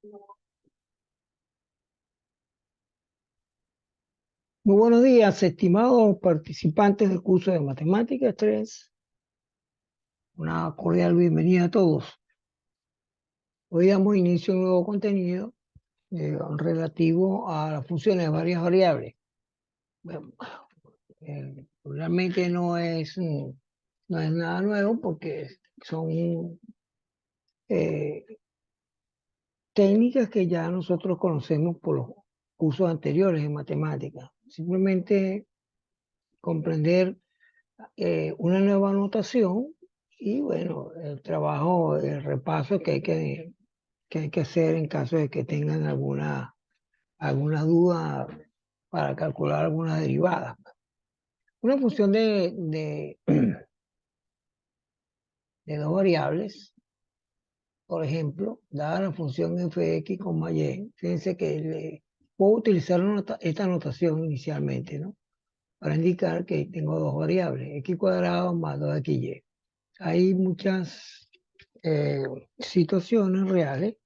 Muy buenos días, estimados participantes del curso de Matemáticas 3. Una cordial bienvenida a todos. Hoy damos inicio a un nuevo contenido relativo a las funciones de varias variables. Bueno, realmente no es nada nuevo porque son eh, técnicas que ya nosotros conocemos por los cursos anteriores en matemáticas. Simplemente comprender una nueva anotación y bueno, el trabajo, el repaso que hay que hacer en caso de que tengan alguna duda para calcular algunas derivadas. Una función de dos variables, por ejemplo, dada la función f(x), y, fíjense que puedo utilizar esta notación inicialmente, ¿no? Para indicar que tengo dos variables, x cuadrado más 2xy. Hay muchas eh, situaciones reales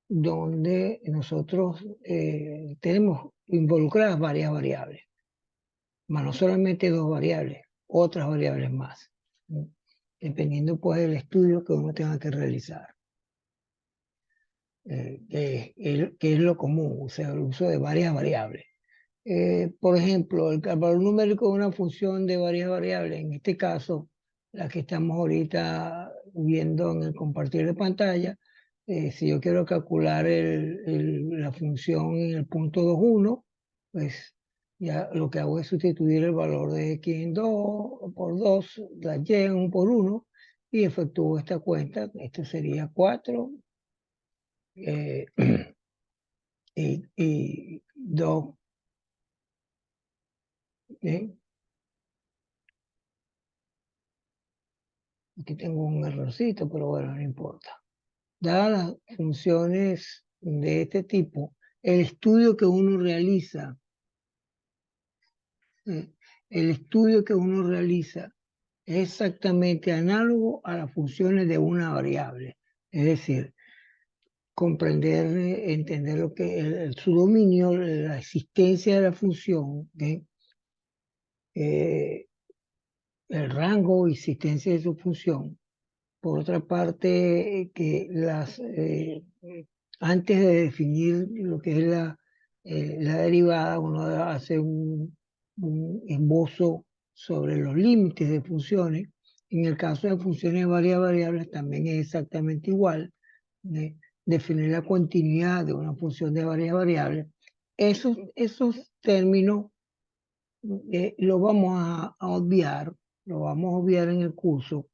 donde nosotros tenemos involucradas varias variables, más no solamente dos variables, otras variables más, ¿no? Dependiendo pues del estudio que uno tenga que realizar, que es lo común, o sea, el uso de varias variables. Por ejemplo, el valor numérico de una función de varias variables, en este caso, la que estamos ahorita viendo en el compartir de pantalla, si yo quiero calcular la función en el punto 2,1, pues ya lo que hago es sustituir el valor de x en 2 por 2, la y en 1 por 1, y efectúo esta cuenta. Esto sería 4 eh, y 2. Aquí tengo un errorcito, pero bueno, no importa. Dadas las funciones de este tipo, el estudio que uno realiza, eh, el estudio que uno realiza es exactamente análogo a las funciones de una variable. Es decir, comprender, entender lo que su dominio, la existencia de la función, el rango y existencia de su función. Por otra parte, que antes de definir lo que es la derivada, uno hace un esbozo sobre los límites de funciones. En el caso de funciones de varias variables también es exactamente igual. ¿Eh? Definir la continuidad de una función de varias variables. Esos términos los vamos lo vamos a obviar en el curso,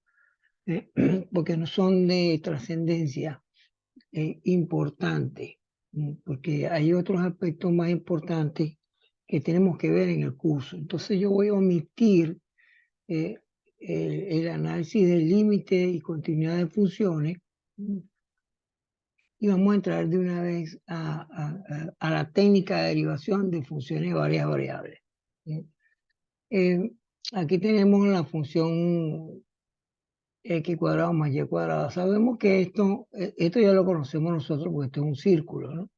porque no son de trascendencia importante, porque hay otros aspectos más importantes que tenemos que ver en el curso. Entonces yo voy a omitir eh, el análisis del límite y continuidad de funciones, y vamos a entrar de una vez a la técnica de derivación de funciones de varias variables. ¿Sí? Eh, Aquí tenemos la función x cuadrado más y cuadrado. Sabemos que esto ya lo conocemos nosotros porque esto es un círculo, ¿no?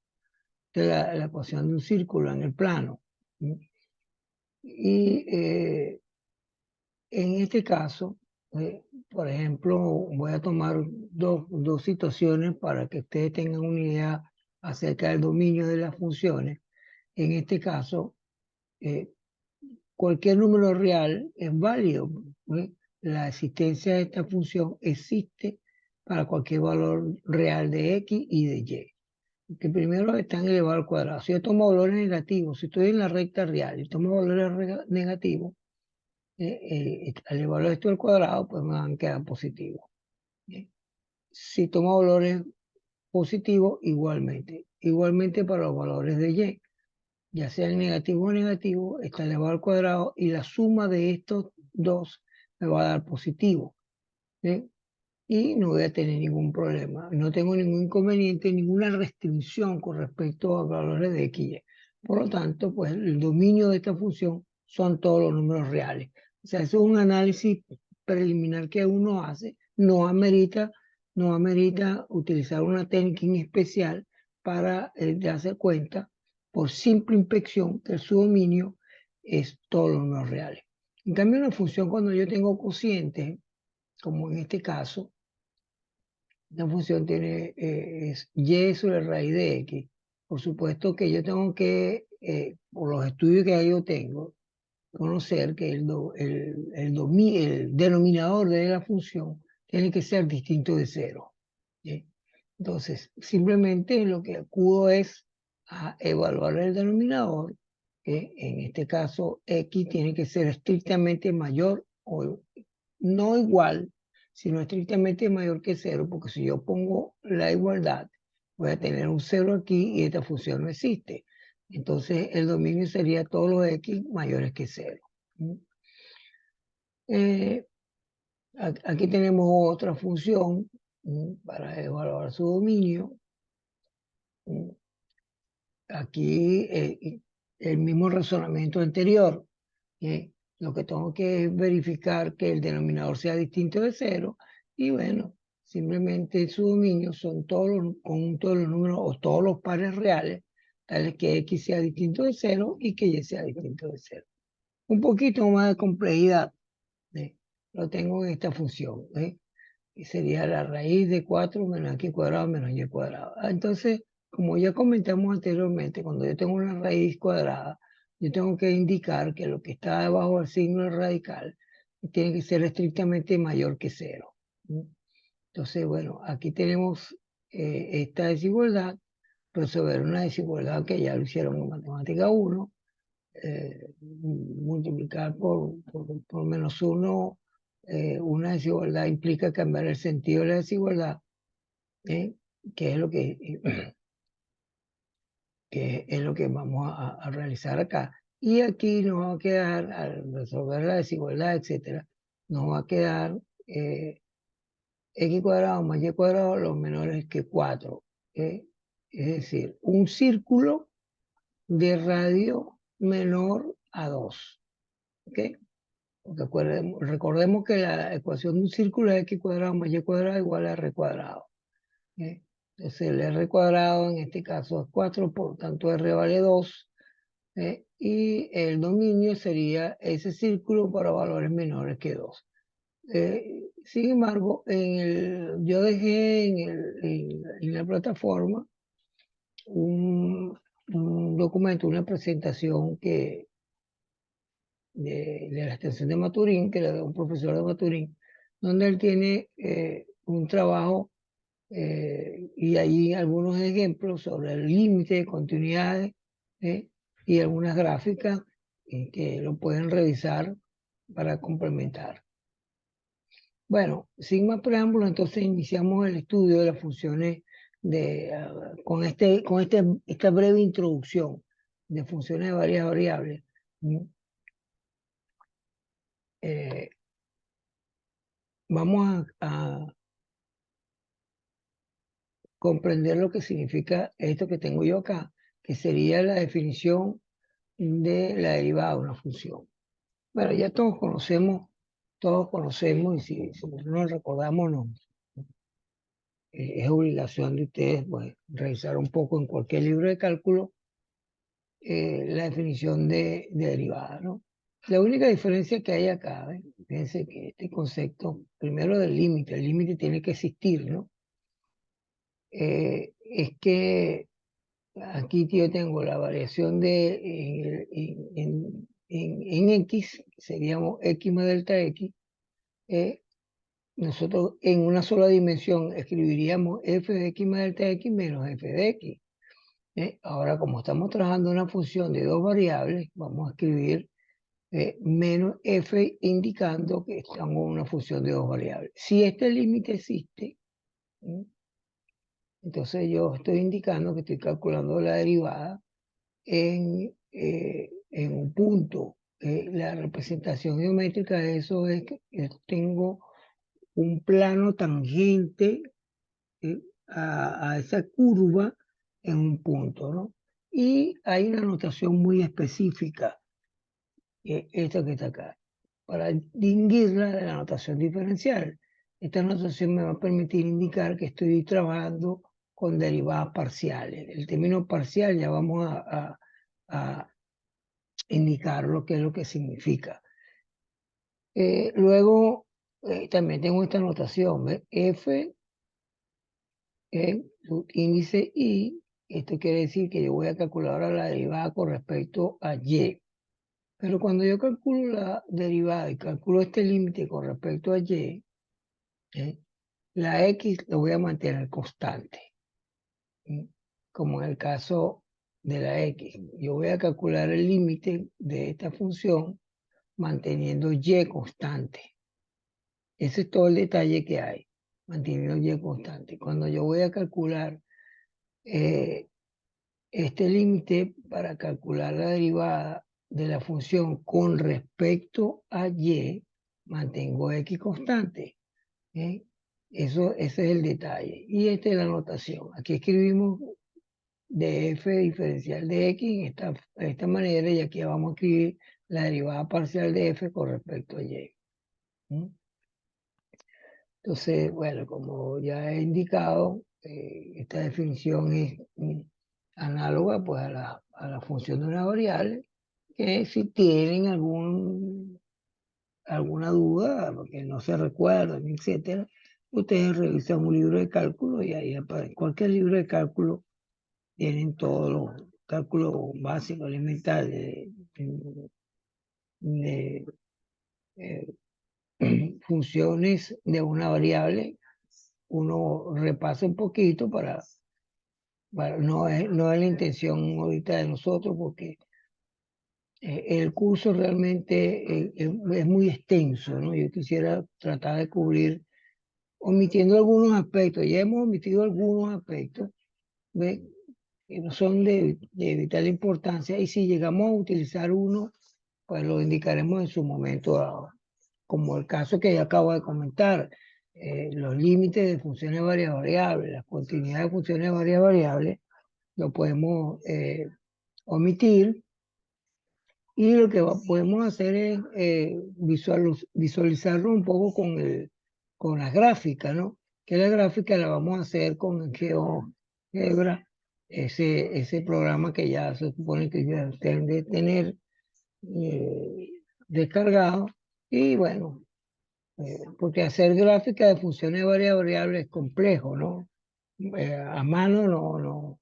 Esta es la ecuación de un círculo en el plano. ¿Sí? Y en este caso, por ejemplo, voy a tomar dos situaciones para que ustedes tengan una idea acerca del dominio de las funciones. En este caso, eh, cualquier número real es válido, ¿sí? La existencia de esta función existe para cualquier valor real de x y de y. Que primero están elevado al cuadrado. Si yo tomo valores negativos, si estoy en la recta real y tomo valores negativos, al elevar esto al cuadrado, pues me van a quedar positivos. ¿Sí? Si tomo valores positivos, igualmente. Igualmente para los valores de y. Ya sea negativo o negativo, está elevado al cuadrado y la suma de estos dos me va a dar positivo. ¿Sí? Y no voy a tener ningún problema. No tengo ningún inconveniente, ninguna restricción con respecto a valores de x y. Por lo tanto, pues el dominio de esta función son todos los números reales. O sea, eso es un análisis preliminar que uno hace, no amerita no amerita utilizar una técnica en especial para darse cuenta por simple inspección que su dominio es todos los números reales. En cambio, una función cuando yo tengo cocientes, como en este caso, la función tiene es y sobre raíz de x. Por supuesto que yo tengo que, por los estudios que yo tengo, conocer que el denominador de la función tiene que ser distinto de cero. ¿Sí? Entonces, simplemente lo que acudo es a evaluar el denominador, que en este caso x tiene que ser estrictamente mayor o no igual, sino estrictamente mayor que cero, porque si yo pongo la igualdad, voy a tener un cero aquí y esta función no existe. Entonces el dominio sería todos los x mayores que cero. Aquí tenemos otra función para evaluar su dominio. Aquí el mismo razonamiento anterior. Lo que tengo que es verificar que el denominador sea distinto de cero y bueno, simplemente su dominio son todos los conjuntos de los números o todos los pares reales, tales que x sea distinto de cero y que y sea distinto de cero. Un poquito más de complejidad lo tengo en esta función. Y sería la raíz de 4 menos x cuadrado menos y cuadrado. Entonces, como ya comentamos anteriormente, cuando yo tengo una raíz cuadrada, yo tengo que indicar que lo que está debajo del signo del radical tiene que ser estrictamente mayor que cero. Entonces, bueno, aquí tenemos esta desigualdad, resolver una desigualdad que ya lo hicieron en matemática 1, multiplicar por menos 1 una desigualdad implica cambiar el sentido de la desigualdad, que es lo que es lo que vamos a realizar acá. Y aquí nos va a quedar, al resolver la desigualdad, etcétera, nos va a quedar x cuadrado más y cuadrado los menores que 4. Es decir, un círculo de radio menor a 2. ¿Ok? Porque recordemos que la ecuación de un círculo es x cuadrado más y cuadrado igual a r cuadrado. Entonces el r cuadrado en este caso es 4, por tanto r vale 2. Y el dominio sería ese círculo para valores menores que 2. Sin embargo, yo dejé en la plataforma un documento, una presentación de la extensión de Maturín, que le da un profesor de Maturín, donde él tiene un trabajo y ahí algunos ejemplos sobre el límite de continuidades y algunas gráficas que lo pueden revisar para complementar. Bueno, sin más preámbulos, entonces iniciamos el estudio de las funciones con esta breve introducción de funciones de varias variables. Vamos a comprender lo que significa esto que tengo yo acá, que sería la definición de la derivada de una función. Bueno, ya todos conocemos, y si no nos recordamos, es obligación de ustedes pues, revisar un poco en cualquier libro de cálculo la definición de derivada, ¿no? La única diferencia que hay acá, fíjense que este concepto, primero del límite, el límite tiene que existir, ¿no? Es que aquí yo tengo la variación en x, seríamos x más delta x. Nosotros en una sola dimensión escribiríamos f de x más delta x menos f de x. Ahora, como estamos trabajando una función de dos variables, vamos a escribir menos f indicando que estamos en una función de dos variables. Si este límite existe, entonces yo estoy indicando que estoy calculando la derivada en un punto. La representación geométrica de eso es que yo tengo un plano tangente a esa curva en un punto, ¿no? Y hay una notación muy específica, esta que está acá, para distinguirla de la notación diferencial. esta notación me va a permitir indicar que estoy trabajando con derivadas parciales. El término parcial ya vamos a indicar lo que es lo que significa. Luego, también tengo esta notación, ¿ves? F en su índice Y, esto quiere decir que yo voy a calcular ahora la derivada con respecto a Y. Pero cuando yo calculo la derivada y calculo este límite con respecto a Y, la X lo voy a mantener constante. Como en el caso de la X. Yo voy a calcular el límite de esta función manteniendo Y constante. Ese es todo el detalle que hay, manteniendo Y constante. Cuando yo voy a calcular este límite para calcular la derivada de la función con respecto a Y, mantengo X constante. Ese es el detalle. Y esta es la notación. Aquí escribimos de f diferencial de x de esta manera, y aquí vamos a escribir la derivada parcial de f con respecto a y. Entonces, bueno, como ya he indicado, esta definición es análoga pues, a la función de una variable, que si tienen alguna duda, porque no se recuerdan, etcétera, ustedes revisan un libro de cálculo y ahí aparece. Cualquier libro de cálculo tienen todos los cálculos básicos, elementales de, funciones de una variable. Uno repasa un poquito no es la intención ahorita de nosotros, porque el curso realmente es muy extenso, ¿no? Yo quisiera tratar de cubrir, omitiendo algunos aspectos. Ya hemos omitido algunos aspectos, ¿ve? Que no son de vital importancia, y si llegamos a utilizar uno, pues lo indicaremos en su momento dado, como el caso que ya acabo de comentar, los límites de funciones variables, la continuidad de funciones variables, lo podemos omitir, y lo que podemos hacer es visualizarlo un poco con las gráficas, ¿no? Que la gráfica la vamos a hacer con el GeoGebra, ese programa que ya se supone que ya deben de tener descargado. Y bueno, porque hacer gráfica de funciones variables es complejo, ¿no? A mano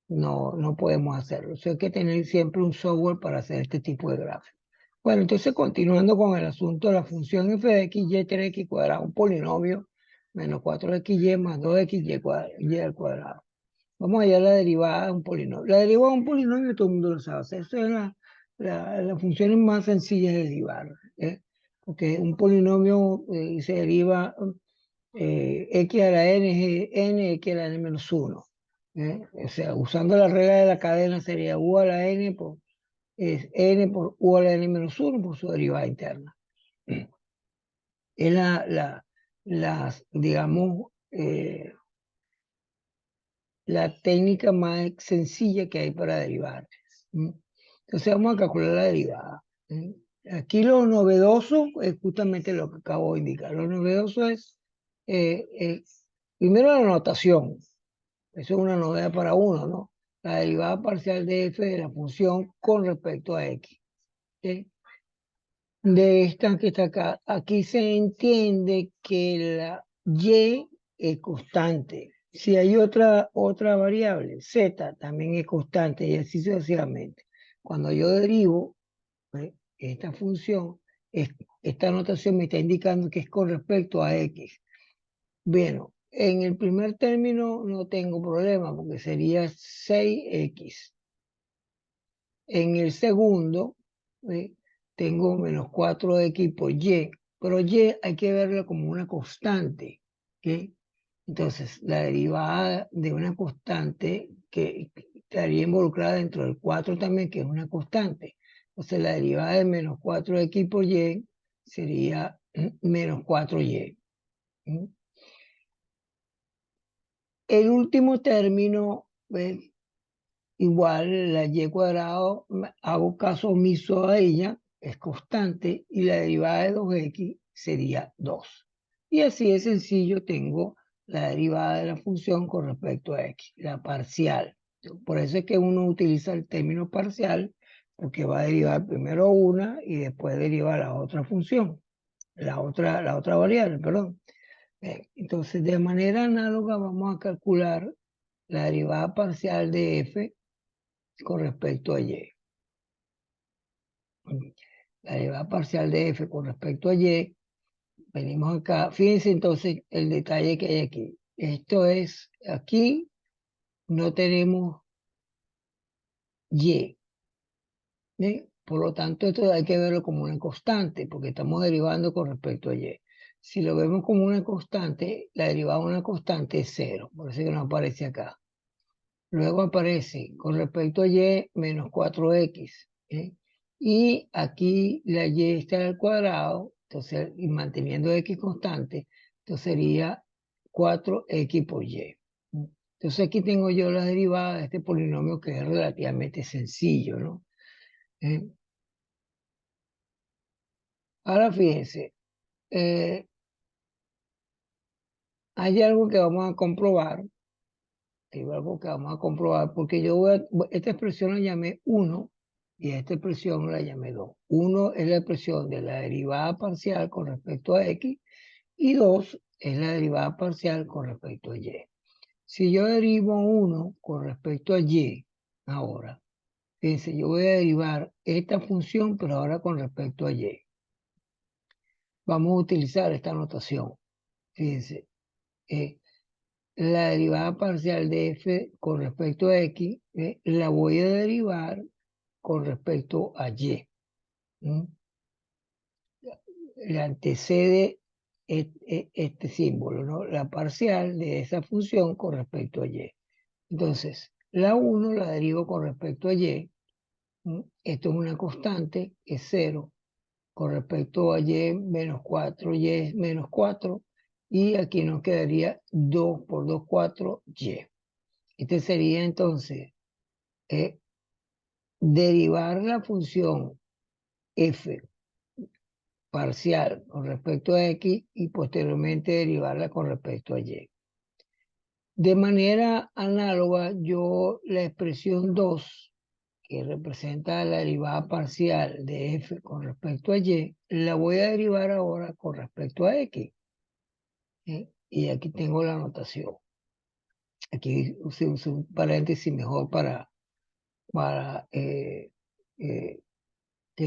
no podemos hacerlo. O sea, hay que tener siempre un software para hacer este tipo de gráficos. Bueno, entonces continuando con el asunto de la función f de x, y 3x cuadrado, un polinomio menos 4xy más 2xy cuadrado, y al cuadrado. Vamos a hallar la derivada de un polinomio. La derivada de un polinomio todo el mundo lo sabe. O sea, eso es la función más sencilla de derivar, porque un polinomio se deriva x a la n, x a la n menos 1. O sea, usando la regla de la cadena sería u a la n es n por u a la n menos 1 por su derivada interna. Es digamos, la técnica más sencilla que hay para derivar. Entonces vamos a calcular la derivada. Aquí lo novedoso es justamente lo que acabo de indicar. Lo novedoso es, primero, la notación. Eso es una novedad para uno, ¿no? La derivada parcial de f de la función con respecto a x. ¿Sí? De esta que está acá, aquí se entiende que la y es constante. Si hay otra variable, z, también es constante, y así sucesivamente. Cuando yo derivo esta función, esta notación me está indicando que es con respecto a x. Bueno, en el primer término no tengo problema, porque sería 6x. En el segundo, tengo menos 4x por y, pero y hay que verla como una constante. Entonces, la derivada de una constante que estaría involucrada dentro del 4 también, que es una constante. Entonces, la derivada de menos 4x por y sería menos 4y. El último término, igual la y cuadrado, hago caso omiso a ella, es constante, y la derivada de 2x sería 2. Y así de sencillo tengo la derivada de la función con respecto a x, la parcial. Por eso es que uno utiliza el término parcial, porque va a derivar primero una y después deriva la otra función, la otra variable, perdón. Entonces, de manera análoga vamos a calcular la derivada parcial de f con respecto a y. La derivada parcial de f con respecto a y, venimos acá. Fíjense entonces el detalle que hay aquí. Esto es, aquí no tenemos y. ¿Sí? Por lo tanto, esto hay que verlo como una constante, porque estamos derivando con respecto a y. Si lo vemos como una constante, la derivada de una constante es cero, por eso que no aparece acá. Luego aparece con respecto a y menos 4x. ¿Sí? Y aquí la y está al cuadrado, entonces, y manteniendo x constante, entonces sería 4x por y. Entonces aquí tengo yo la derivada de este polinomio que es relativamente sencillo, ¿no? ¿Eh? Ahora fíjense, eh, hay algo que vamos a comprobar, porque esta expresión la llamé 1 y esta expresión la llamé 2. 1 es la expresión de la derivada parcial con respecto a x y 2 es la derivada parcial con respecto a y. Si yo derivo 1 con respecto a y, ahora, fíjense, yo voy a derivar esta función, pero ahora con respecto a y. Vamos a utilizar esta notación. Fíjense, la derivada parcial de f con respecto a x, la voy a derivar con respecto a y. ¿Mm? Le antecede este símbolo, ¿no? La parcial de esa función con respecto a y. Entonces, la 1 la derivo con respecto a y. Esto es una constante, es 0. Con respecto a y menos 4, y es menos 4. Y aquí nos quedaría 2 por 2, 4, y. Este sería entonces derivar la función f parcial con respecto a x y posteriormente derivarla con respecto a y. De manera análoga, yo la expresión 2, que representa la derivada parcial de f con respecto a y, la voy a derivar ahora con respecto a x. Y aquí tengo la notación. Aquí usé un paréntesis mejor para que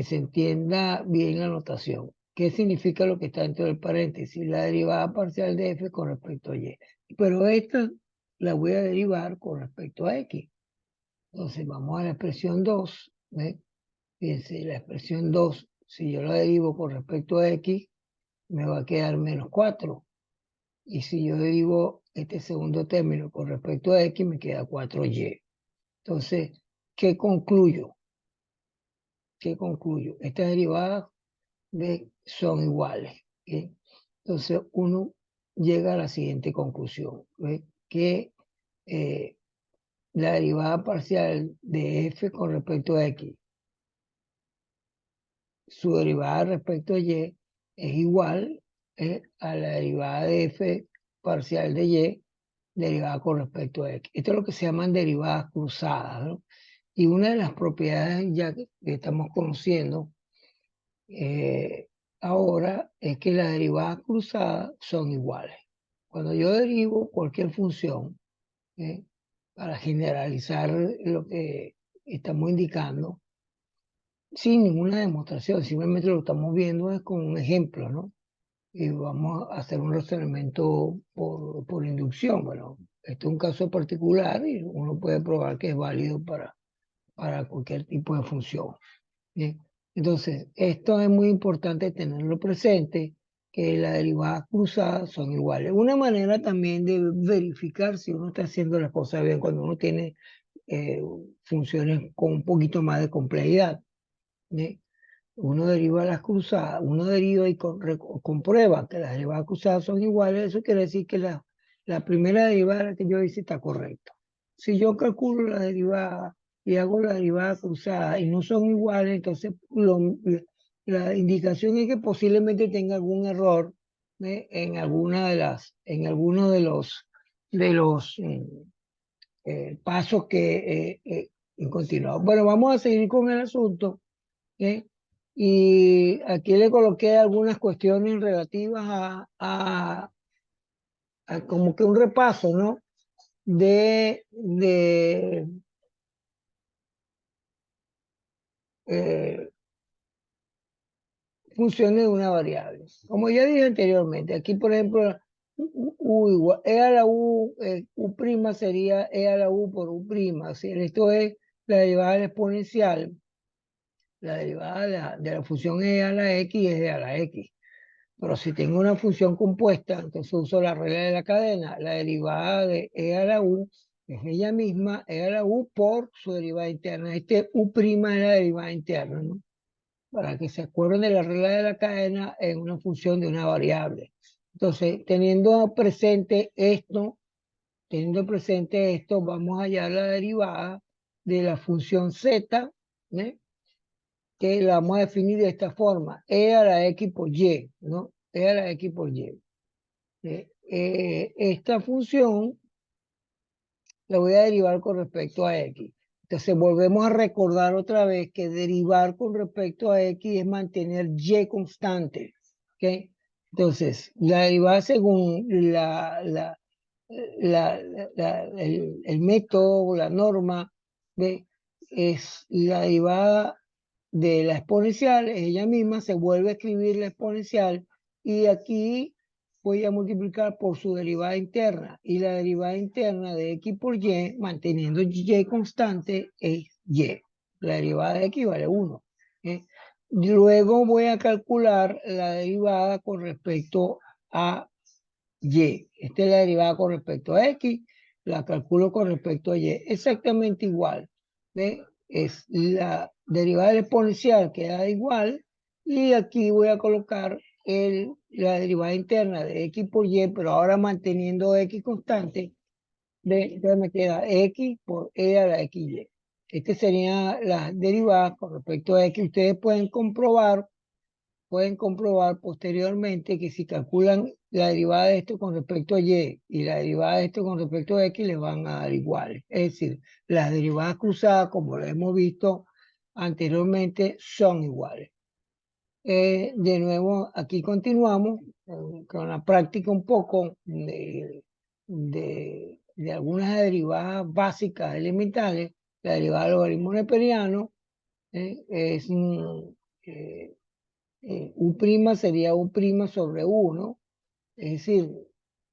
se entienda bien la notación. ¿Qué significa lo que está dentro del paréntesis? La derivada parcial de f con respecto a y. Pero esta la voy a derivar con respecto a x. Entonces vamos a la expresión 2. ¿Ve? Fíjense, la expresión 2, si yo la derivo con respecto a x, me va a quedar menos 4. Y si yo derivo este segundo término con respecto a x, me queda 4y. Entonces, ¿qué concluyo? ¿Qué concluyo? Estas derivadas son iguales. ¿Sí? Entonces uno llega a la siguiente conclusión, ¿ve? Que la derivada parcial de f con respecto a x, su derivada respecto a y, es igual a la derivada de f parcial de y derivada con respecto a x. Esto es lo que se llaman derivadas cruzadas, ¿no? Y una de las propiedades ya que estamos conociendo ahora es que las derivadas cruzadas son iguales. Cuando yo derivo cualquier función, ¿eh? Para generalizar lo que estamos indicando, sin ninguna demostración, simplemente lo estamos viendo es con un ejemplo, ¿no? Y vamos a hacer un razonamiento por inducción. Bueno, este es un caso particular y uno puede probar que es válido para cualquier tipo de función. Bien. Entonces, esto es muy importante tenerlo presente, que las derivadas cruzadas son iguales. Una manera también de verificar si uno está haciendo las cosas bien cuando uno tiene funciones con un poquito más de complejidad. ¿Sí? Uno deriva las cruzadas, uno deriva y comprueba que las derivadas cruzadas son iguales. Eso quiere decir que la primera derivada que yo hice está correcta. Si yo calculo la derivada y hago la derivada cruzada y no son iguales, entonces la indicación es que posiblemente tenga algún error en alguna de en alguno de los pasos que he continuado. Bueno, vamos a seguir con el asunto. ¿Eh? Y aquí le coloqué algunas cuestiones relativas a como que un repaso, ¿no? De eh, funciones de una variable. Como ya dije anteriormente, aquí por ejemplo, U igual, E a la U, U' sería E a la U por U'. Si esto es la derivada del exponencial, la derivada de la función E a la X es E a la X. Pero si tengo una función compuesta, entonces uso la regla de la cadena. La derivada de E a la U es ella misma, E a la U por su derivada interna. Este U' es la derivada interna, ¿no? Para que se acuerden de la regla de la cadena en una función de una variable. Entonces, teniendo presente esto, vamos a hallar la derivada de la función z, ¿eh? Que la vamos a definir de esta forma, e a la x por y, ¿no? E a la x por y. Esta función la voy a derivar con respecto a x. Entonces volvemos a recordar otra vez que derivar con respecto a x es mantener y constante. ¿Okay? Entonces, la derivada según el método, la norma, ¿ve? Es la derivada de la exponencial, ella misma se vuelve a escribir la exponencial y aquí voy a multiplicar por su derivada interna y la derivada interna de x por y, manteniendo y constante, es y. La derivada de x vale 1. ¿Eh? Luego voy a calcular la derivada con respecto a y. Esta es la derivada con respecto a x, la calculo con respecto a y. Exactamente igual. ¿Ve? Es la derivada del exponencial que da igual y aquí voy a colocar la derivada interna de x por y, pero ahora manteniendo x constante. ¿Ve? Entonces me queda x por e a la xy. Esta sería la derivada con respecto a x. Ustedes pueden comprobar posteriormente que si calculan la derivada de esto con respecto a y la derivada de esto con respecto a x les van a dar iguales. Es decir, las derivadas cruzadas, como lo hemos visto anteriormente, son iguales. De nuevo, aquí continuamos con la práctica un poco de algunas derivadas básicas elementales. La derivada del logaritmo neperiano es eh, U' sería U' sobre 1, es decir,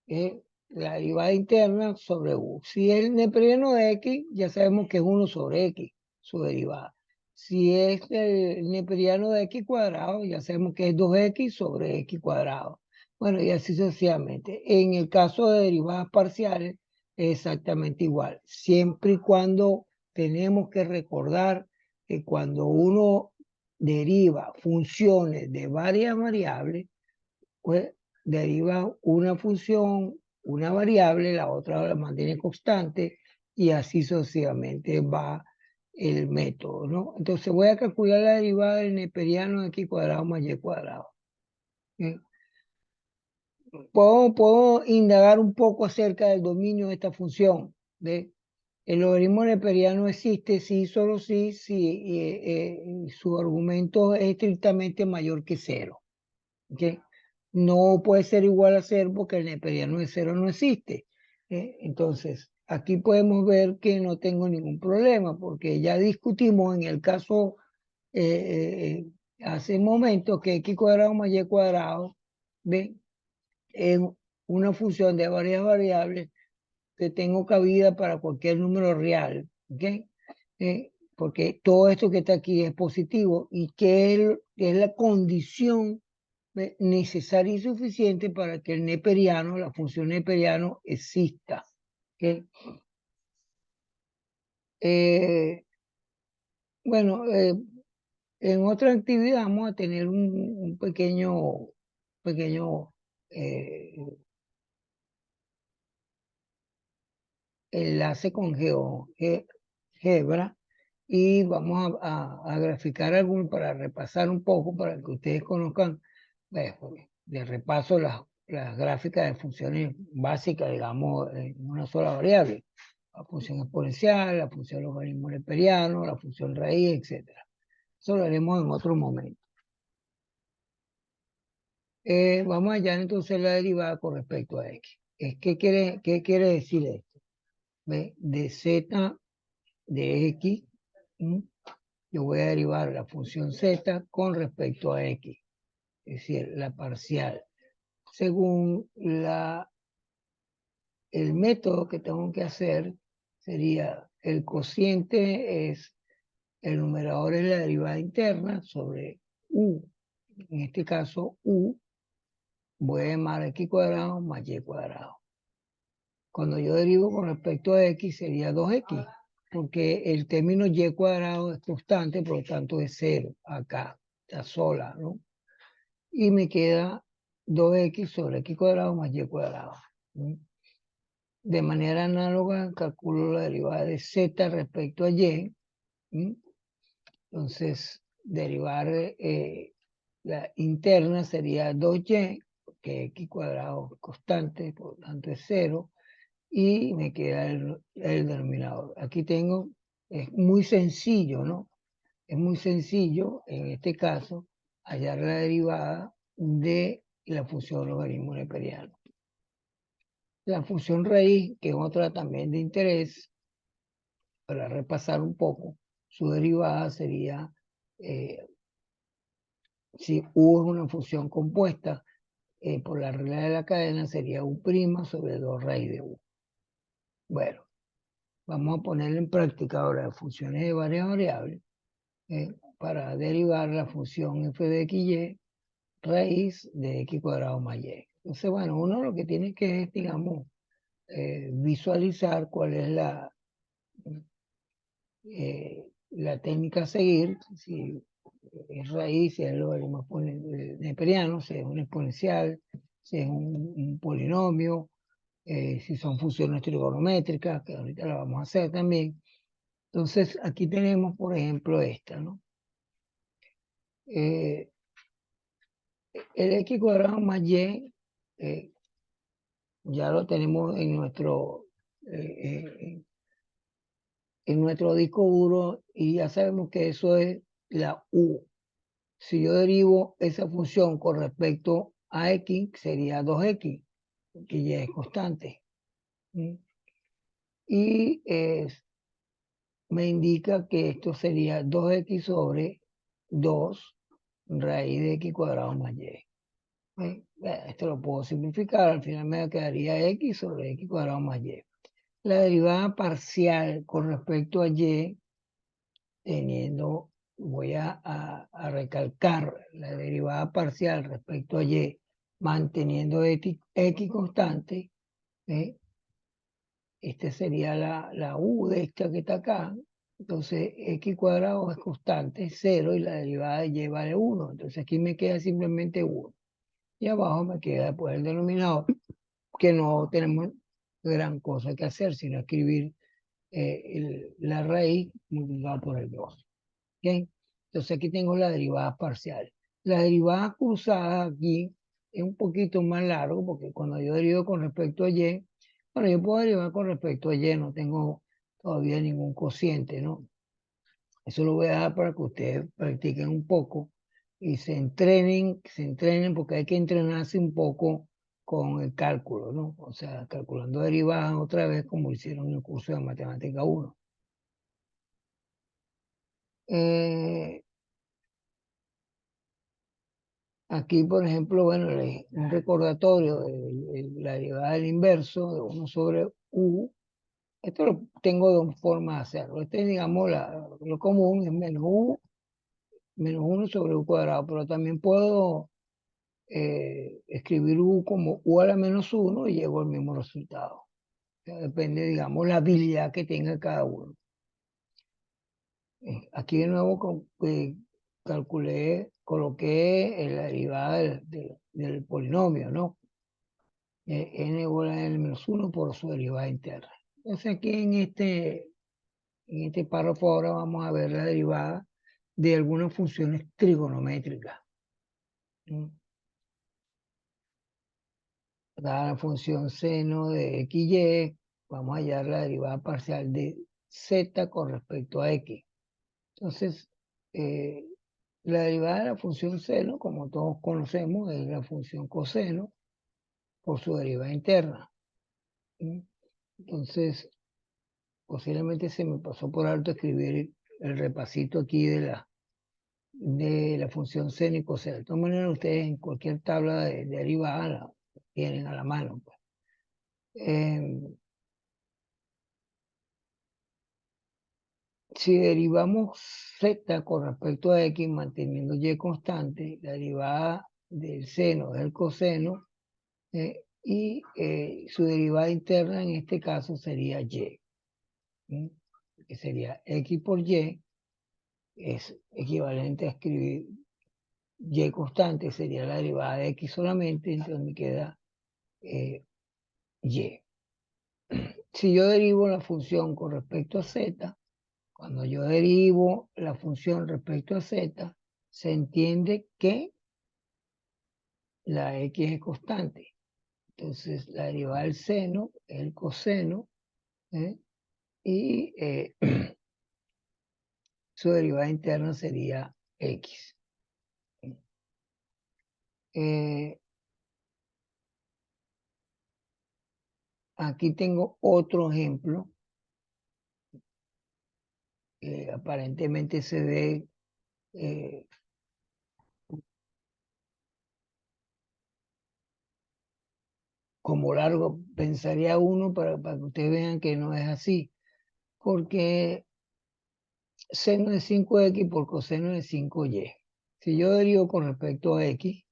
eh, la derivada interna sobre U. Si es el neperiano de X, ya sabemos que es 1 sobre X, su derivada. Si es el neperiano de X cuadrado, ya sabemos que es 2X sobre X cuadrado. Bueno, y así sucesivamente. En el caso de derivadas parciales, es exactamente igual. Siempre y cuando tenemos que recordar que cuando uno deriva funciones de varias variables, pues deriva una función, una variable, la otra la mantiene constante y así sucesivamente va el método, ¿no? Entonces voy a calcular la derivada del neperiano de x cuadrado más y cuadrado. ¿Sí? Puedo indagar un poco acerca del dominio de esta función. ¿Ve? El logaritmo neperiano existe sí, solo sí, si su argumento es estrictamente mayor que cero. ¿Okay? No puede ser igual a cero porque el neperiano de cero no existe. Entonces, aquí podemos ver que no tengo ningún problema porque ya discutimos en el caso hace un momento que x cuadrado más y cuadrado, ¿ve? Es una función de varias variables que tengo cabida para cualquier número real. ¿Okay? Porque todo esto que está aquí es positivo y que es la condición necesaria y suficiente para que el neperiano, la función neperiano, exista. ¿Okay? Eh, bueno, en otra actividad vamos a tener un pequeño eh, enlace con GeoGebra y vamos a graficar algún para repasar un poco, para que ustedes conozcan, de repaso las gráficas de funciones básicas, digamos, en una sola variable. La función exponencial, la función logaritmo neperiano, la función raíz, etcétera. Eso lo haremos en otro momento. Vamos allá entonces la derivada con respecto a x. ¿Qué quiere decir esto? ¿Ve? De z de x, yo voy a derivar la función z con respecto a x, es decir, la parcial. Según el método que tengo que hacer sería el cociente es, el numerador es la derivada interna sobre u. En este caso, u voy a llamar x cuadrado más y cuadrado. Cuando yo derivo con respecto a x sería 2x, porque el término y cuadrado es constante, por lo tanto es 0 acá, está sola, ¿no? Y me queda 2x sobre x cuadrado más y cuadrado. De manera análoga calculo la derivada de z respecto a y. Entonces, derivar la interna sería 2y, que x cuadrado es constante, por lo tanto es 0, y me queda el denominador. Aquí tengo, es muy sencillo, ¿no? Es muy sencillo, en este caso, hallar la derivada de la función logaritmo neperiano. La función raíz, que es otra también de interés, para repasar un poco, su derivada sería, si U es una función compuesta, por la regla de la cadena sería U' sobre 2 raíz de U. Bueno, vamos a poner en práctica ahora funciones de varias variables para derivar la función f de xy raíz de x cuadrado más y. Entonces, bueno, uno lo que tiene que es, digamos, visualizar cuál es la técnica a seguir, si es raíz, si es logaritmo neperiano, si es un exponencial, si es un polinomio, si son funciones trigonométricas, que ahorita la vamos a hacer también. Entonces, aquí tenemos, por ejemplo, esta, ¿no? El x cuadrado más y ya lo tenemos en nuestro disco duro y ya sabemos que eso es la u. Si yo derivo esa función con respecto a x, sería 2x, que ya es constante. Y me indica que esto sería 2x sobre 2 raíz de x cuadrado más y. Esto lo puedo simplificar, al final me quedaría x sobre x cuadrado más y. La derivada parcial con respecto a y, voy a recalcar la derivada parcial respecto a y, manteniendo x constante, esta sería la u de esta que está acá. Entonces, x cuadrado es constante, 0, y la derivada de y vale 1. Entonces, aquí me queda simplemente 1. Y abajo me queda después el denominador, que no tenemos gran cosa que hacer, sino escribir la raíz multiplicada por el 2. ¿Okay? Entonces, aquí tengo la derivada parcial. La derivada cruzada aquí es un poquito más largo, porque cuando yo derivo con respecto a y, bueno, yo puedo derivar con respecto a y, no tengo todavía ningún cociente, ¿no? Eso lo voy a dejar para que ustedes practiquen un poco y se entrenen porque hay que entrenarse un poco con el cálculo, ¿no? O sea, calculando derivadas otra vez como hicieron en el curso de matemática 1. Aquí, por ejemplo, bueno, un recordatorio de la derivada del inverso de 1 sobre u. Esto lo tengo dos formas de hacerlo. Este, digamos, lo común es menos 1 sobre u cuadrado, pero también puedo escribir u como u a la menos 1 y llego al mismo resultado. O sea, depende, digamos, la habilidad que tenga cada uno. Aquí de nuevo coloqué la derivada del polinomio, ¿no? N igual a n menos 1 por su derivada interna. Entonces aquí en este párrafo ahora vamos a ver la derivada de algunas funciones trigonométricas. dada la función seno de xy, vamos a hallar la derivada parcial de z con respecto a x. Entonces, la derivada de la función seno, como todos conocemos, es la función coseno por su derivada interna. ¿Sí? Entonces, posiblemente se me pasó por alto escribir el repasito aquí de la función seno y coseno. De todas maneras, ustedes en cualquier tabla de derivada la tienen a la mano, pues. Si derivamos z con respecto a x manteniendo y constante, la derivada del seno es el coseno, y su derivada interna en este caso sería y, que sería x por y, es equivalente a escribir y constante, sería la derivada de x solamente, entonces me queda y. Si yo derivo la función con respecto a z, cuando yo derivo la función respecto a z, se entiende que la x es constante. Entonces, la derivada del seno es el coseno, y su derivada interna sería x. Aquí tengo otro ejemplo. Aparentemente se ve como largo, pensaría uno, para que ustedes vean que no es así, porque seno de 5x por coseno de 5y. Si yo derivo con respecto a x,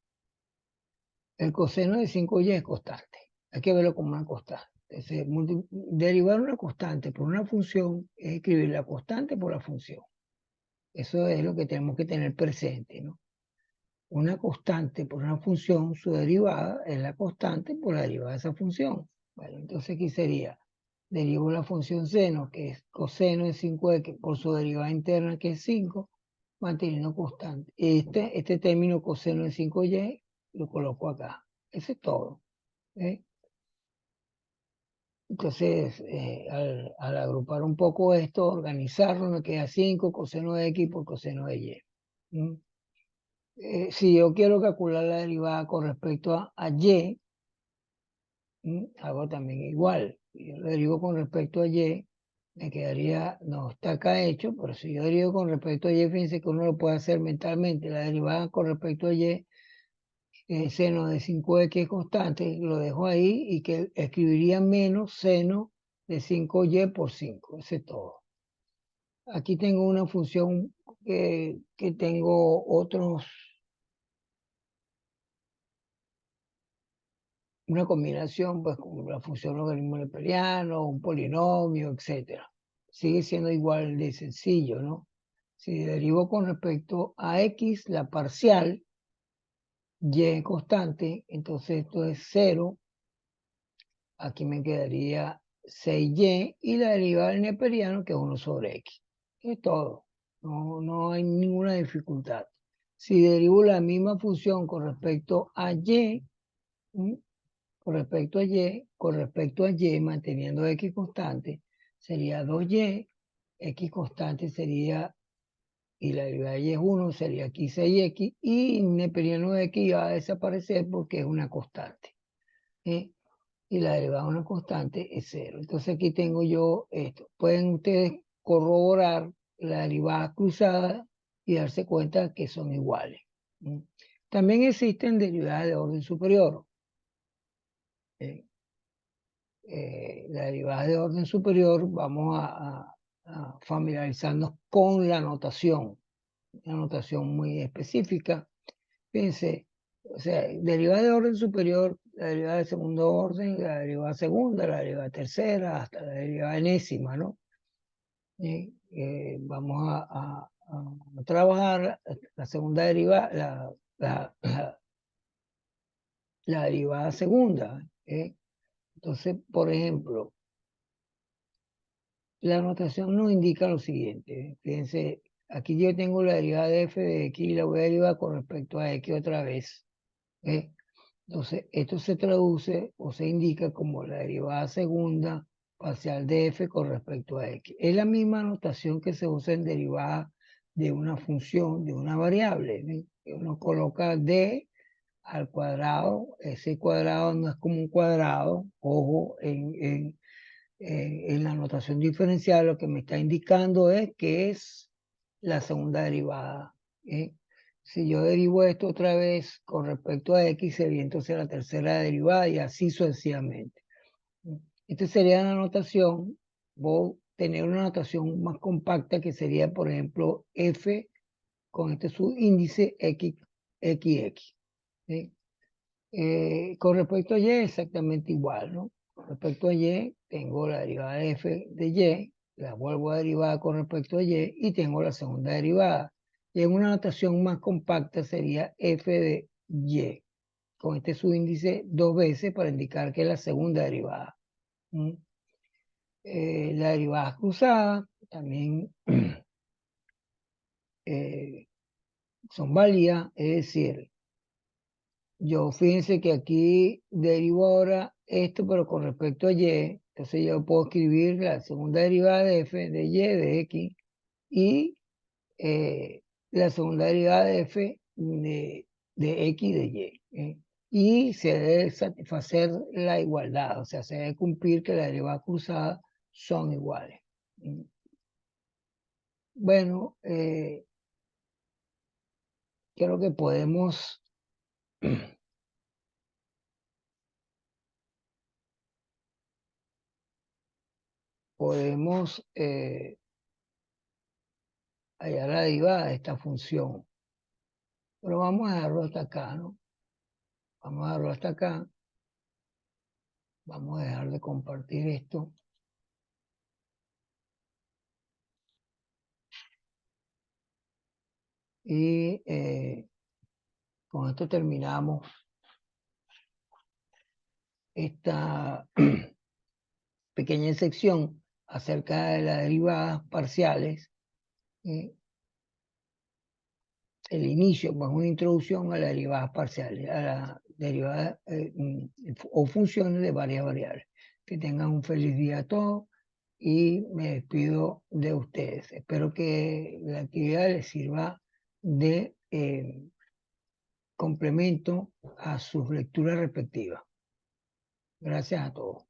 el coseno de 5y es constante. Hay que verlo como una constante. Entonces, derivar una constante por una función es escribir la constante por la función. Eso es lo que tenemos que tener presente, ¿no? Una constante por una función, su derivada es la constante por la derivada de esa función. Bueno, entonces aquí sería, derivo la función seno, que es coseno de 5x por su derivada interna, que es 5, manteniendo constante. Este término coseno de 5y lo coloco acá. Eso es todo. ¿Eh? Entonces, al agrupar un poco esto, organizarlo, me queda 5 coseno de x por coseno de y. ¿Mm? Si yo quiero calcular la derivada con respecto a y, hago también igual. Si yo lo derivo con respecto a y, me quedaría, no está acá hecho, pero si yo derivo con respecto a y, fíjense que uno lo puede hacer mentalmente. La derivada con respecto a y, seno de 5x constante, lo dejo ahí y que escribiría menos seno de 5y por 5. Eso es todo. Aquí tengo una función que tengo una combinación, pues como la función logaritmo neperiano, un polinomio, etcétera. Sigue siendo igual de sencillo, ¿no? Si derivo con respecto a x, la parcial, y es constante, entonces esto es 0. Aquí me quedaría 6y y la derivada del neperiano, que es 1 sobre x. Es todo. No hay ninguna dificultad. Si derivo la misma función con respecto a y, con respecto a y, manteniendo x constante, sería 2y, x constante sería, y la derivada de y es 1, sería aquí 6x, y neperiano de x va a desaparecer porque es una constante. Y la derivada de una constante es 0. Entonces aquí tengo yo esto. Pueden ustedes corroborar la derivada cruzada y darse cuenta que son iguales. También existen derivadas de orden superior. La derivada de orden superior, vamos a familiarizarnos con la notación, una notación muy específica. Fíjense, o sea, derivada de orden superior, la derivada de segundo orden, la derivada segunda, la derivada tercera, hasta la derivada enésima, ¿no? Vamos a trabajar la segunda derivada, la derivada segunda. Entonces, por ejemplo, la notación nos indica lo siguiente. Fíjense, aquí yo tengo la derivada de f de x y la voy a derivar con respecto a x otra vez. Entonces, esto se traduce o se indica como la derivada segunda parcial de f con respecto a x. Es la misma notación que se usa en derivada de una función, de una variable. ¿Sí? Uno coloca d al cuadrado, ese cuadrado no es como un cuadrado, ojo, en la notación diferencial lo que me está indicando es que es la segunda derivada. ¿Eh? Si yo derivo esto otra vez con respecto a x, sería entonces la tercera derivada y así sucesivamente. Esta sería la notación. Voy a tener una notación más compacta que sería, por ejemplo, f con este subíndice x, xx. ¿Sí? Con respecto a y, exactamente igual, ¿no? Con respecto a y, tengo la derivada de f de y, la vuelvo a derivar con respecto a y tengo la segunda derivada. Y en una notación más compacta sería f de y, con este subíndice dos veces para indicar que es la segunda derivada. ¿Mm? La derivada cruzada también son válidas, es decir, yo fíjense que aquí derivo ahora esto, pero con respecto a y, entonces yo puedo escribir la segunda derivada de f de y de x y la segunda derivada de f de x de y. Y se debe satisfacer la igualdad, o sea, se debe cumplir que las derivadas cruzadas son iguales. Bueno, creo que podemos hallar la derivada de esta función. Pero vamos a dejarlo hasta acá, ¿no? Vamos a dejarlo hasta acá. Vamos a dejar de compartir esto. Y con esto terminamos esta pequeña sección acerca de las derivadas parciales. El inicio, pues una introducción a las derivadas parciales, a las derivadas o funciones de varias variables. Que tengan un feliz día a todos y me despido de ustedes. Espero que la actividad les sirva de complemento a sus lecturas respectivas. Gracias a todos.